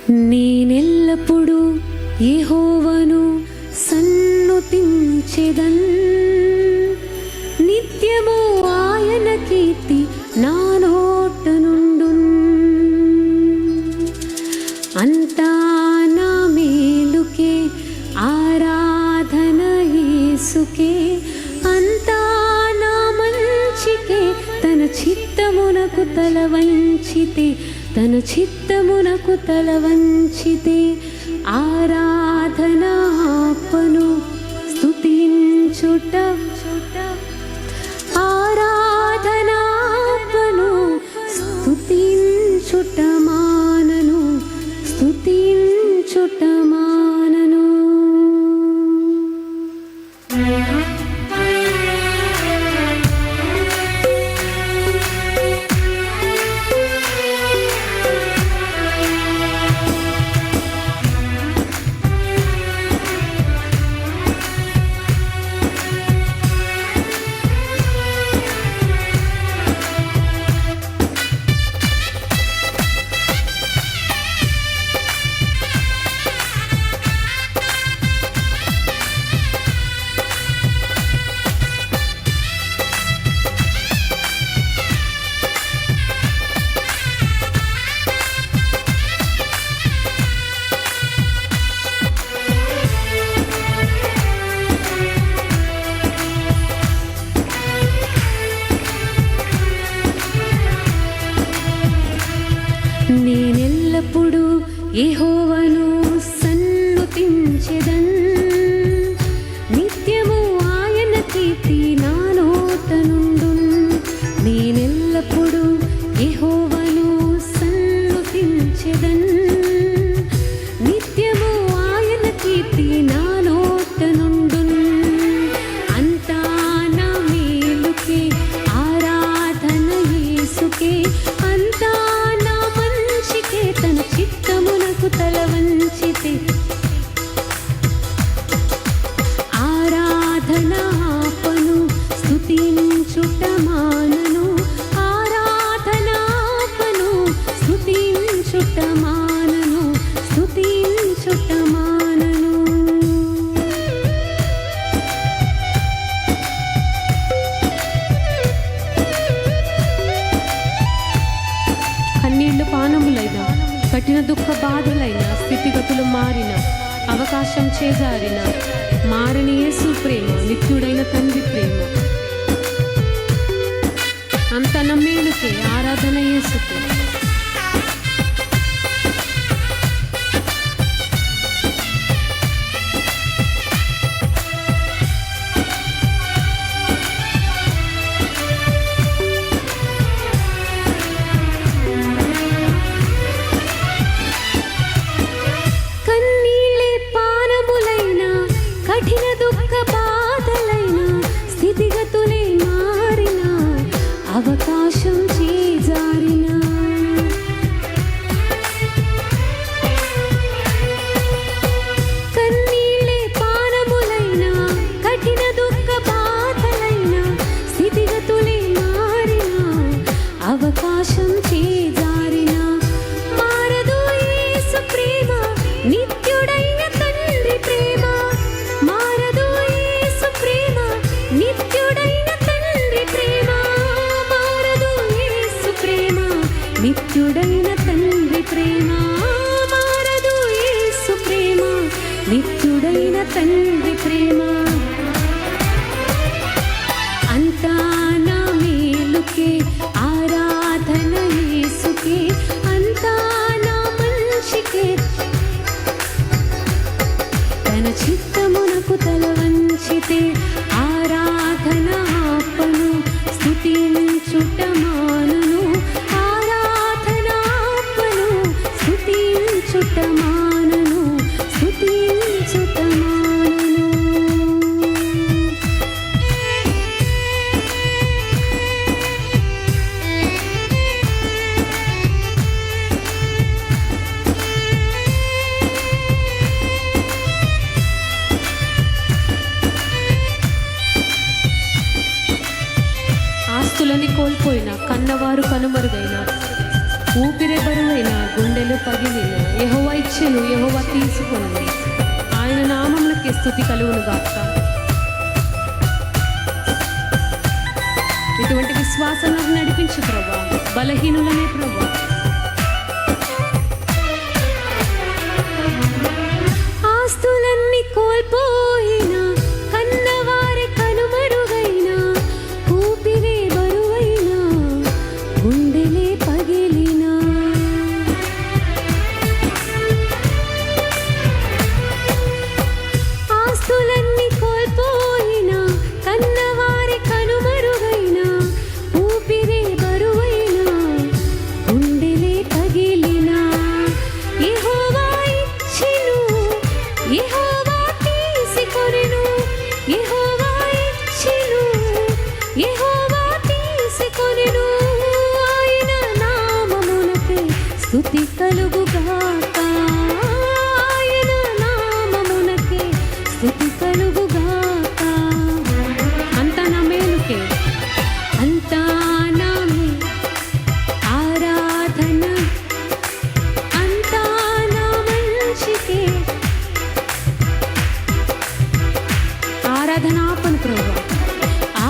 నేనెల్లప్పుడూ యెహోవాను సన్నుతించెదన్, నిత్యము ఆయన కీర్తి నా నోట నుండున్. అంతా నా మేలుకే, ఆరాధన యేసుకే, అంతా నా మంచికే. తన చిత్తమునకు తల వంచితే, తన చిత్తమునకు తల వంచితే, ఆరాధనాపను స్తుతించుట, ఆరాధనాపను స్తుతించుట మానను, స్తుతించుట మానను. నేనెల్లప్పుడూ యెహోవాను సన్నుతించెదన్, నిత్యము ఆయన కీర్తి నా నోట నుండున్. నేనెల్లప్పుడూ యెహోవాను సన్నుతించెదన్, నిత్యము ఆయన కీర్తి నా నోట నుండున్. అంతా నా మేలుకే, ఆరాధన యేసుకే, అంతా తన చిత్తమునకు తల వంచితే, ఆరాధనాపను స్తుతించుట మానను, ఆరాధనాపను స్తుతించుట మానను, స్తుతించుట మానను. కన్నీళ్లు పానములైన, కఠిన దుఃఖ బాధలైన, స్థితిగతులు మారిన, అవకాశం చేజారిన, మారని యేసు ప్రేమ, నిత్యుడైన తండ్రి ప్రేమ, అంత నమ్మేలుకే, ఆరాధన యేసుకే. కఠిన దుఃఖ బాధలైన, స్థితిగతులే మారిన, అవకాశం చేజారిన, కన్నీళ్ళే పానములైన, కఠిన దుఃఖ బాధలైన, స్థితిగతులే మారిన, అవకాశం చేజారిన, మారదు యేసు ప్రేమ, నిత్యుడైన తండ్రి ప్రేమ, మారదు యేసు ప్రేమ, నిత్యుడైన తండ్రి ప్రేమ, మారదు యేసు ప్రేమ, నిత్యుడైన తండ్రి ప్రేమ, మారదు యేసు ప్రేమ, నిత్యుడైన తండ్రి ప్రేమ. అంతా నా మేలుకే, ఆరాధన యేసుకే, అంతా నా మంచికే. తన చిత్తమునకు తల వంచితే, ఆరాధనాపను స్తుతించుట మానను, ఆరాధనాపను స్తుతించుట మానను, స్తుతించుట మానను. ఆస్తులని కోల్పోయిన, కన్నవారు కనుమరుగైన, ఊపిరి బరువైన, గుండెలు పగిలిన, యెహోవా ఇచ్చెను యెహోవా తీసుకొను, ఆయన నామమునకే స్తుతి కలుగును గాక. ఇటువంటి విశ్వాసం నాకు నడిపించు ప్రభువా, బలహీనులనే ప్రభువా. ఆస్తులన్నీ కోల్పోయినా, కన్నవారి కనుమరుగైనా, ఊపిరే బరువైనా, గుండెలే పగిలినా, ఆస్తులన్నీ కోల్పోయినా, కన్నవారి కనుమరుగైనా, ఊపిరే బరువైనా, గుండెలే పగిలినా, యెహోవా ఇచ్చెను, యెహోవా తీసుకొనెను, యెహోవా ఇచ్చెను, యెహోవా తీసుకొనెను, ఆయన నామమునకే స్తుతి కలుగుగాక, ఆయన నామమునకే స్తుతి కలుగుగాక. అంతా నా మేలుకే, అంతా నా ఆరాధన, అంతా నా మంచికే. ఆరాధనాపను ప్రభువా,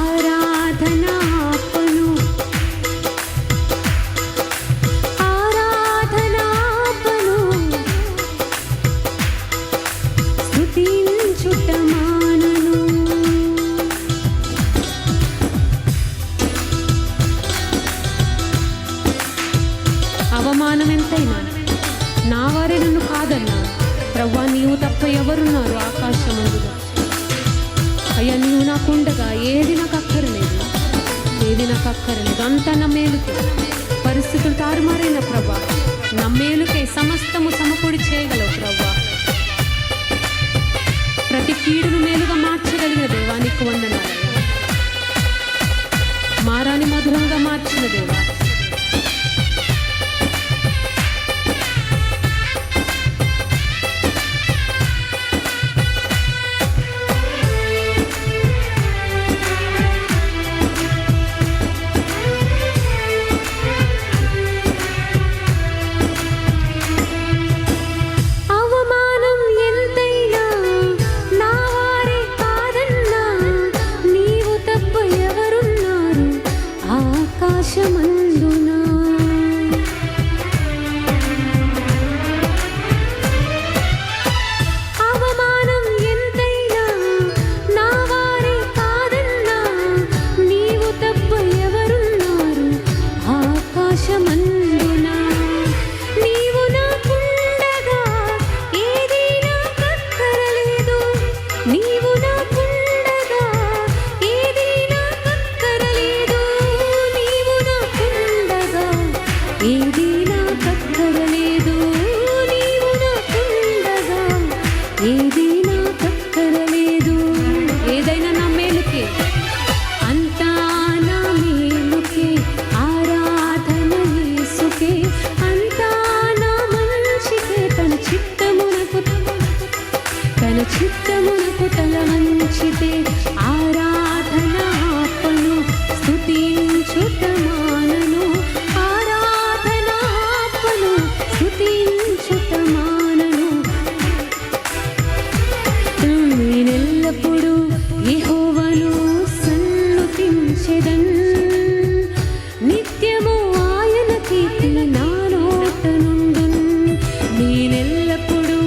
ఆరాధనాపను, ఆరాధనాపను, స్తుతించుట మానను. అవమానం ఎంతైనా నా వారే నన్ను కాదన్నా, ప్రభువా నీవు తప్ప ఎవరున్నారు ఆకాశమందుగా. అయ్యా నీవు నాకుండగా ఏది నాకు అక్కరలేదు, ఏది నాకు అక్కరలేదు. అంతా నా మేలుకే, పరిస్థితులు తారుమారైన ప్రభా, నా మేలుకే సమస్తము సమకూడి చేయగలవు ప్రభా. ప్రతి కీడును మేలుగా మార్చగలిగిన దేవా నీకు వందనాలయ్యా. మారాని మధురంగా మార్చిన దేవా, అవమానం ఎంతైనా నా వారే కాదన్నా, నీవు తప్ప ఎవరున్నారు ఆకాశమందునా. అవమానం ఎంతైనా నా వారే కాదన్నా, నీవు తప్ప ఎవరున్నారు ఆకాశమందునా. నీవు నాకుండగా ఏదీ నాకక్కరలేదు, నీవు నాకుండగా ఏదీ నాకక్కరలేదు, నీవు నాకుండగా ఏదీ నాకక్కరలేదు, నీవు నాకుండగా ఏదీ నాకక్కరలేదు. ఏదైనా నా మేలుకే, అంతా నా మేలుకే, ఆరాధన యేసుకే, అంతా నా మంచికే. తన చిత్తమునకు తల వంచితే ఆరాధనాపను, స్తుతించుట మానను, ఆరాధనాపను, స్తుతించుట మానను. నేనెల్లప్పుడూ యెహోవాను సన్నుతించెదన్, నిత్యము ఆయన కీర్తి నా నోట నుండున్. నేనెల్లప్పుడూ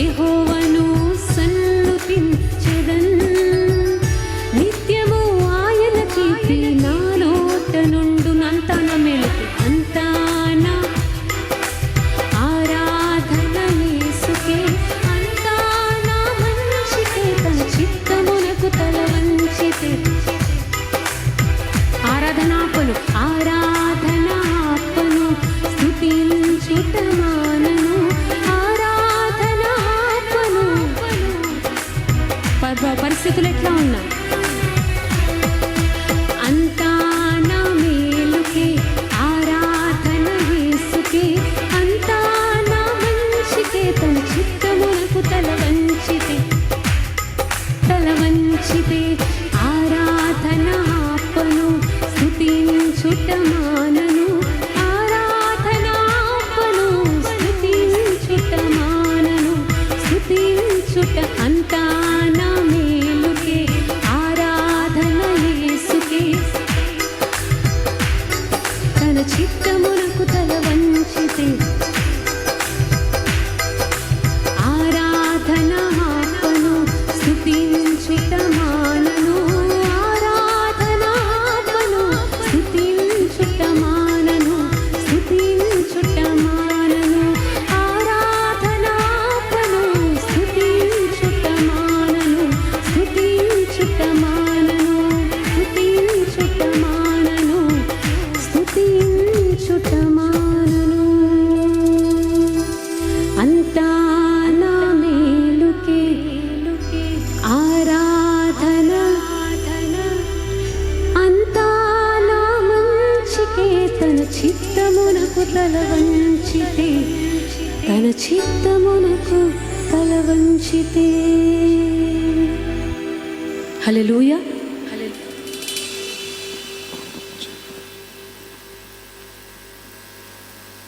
యెహోవాను సన్నుతించెదన్, నిత్య చిత్తమునకు తల వంచితే. హల్లెలూయా.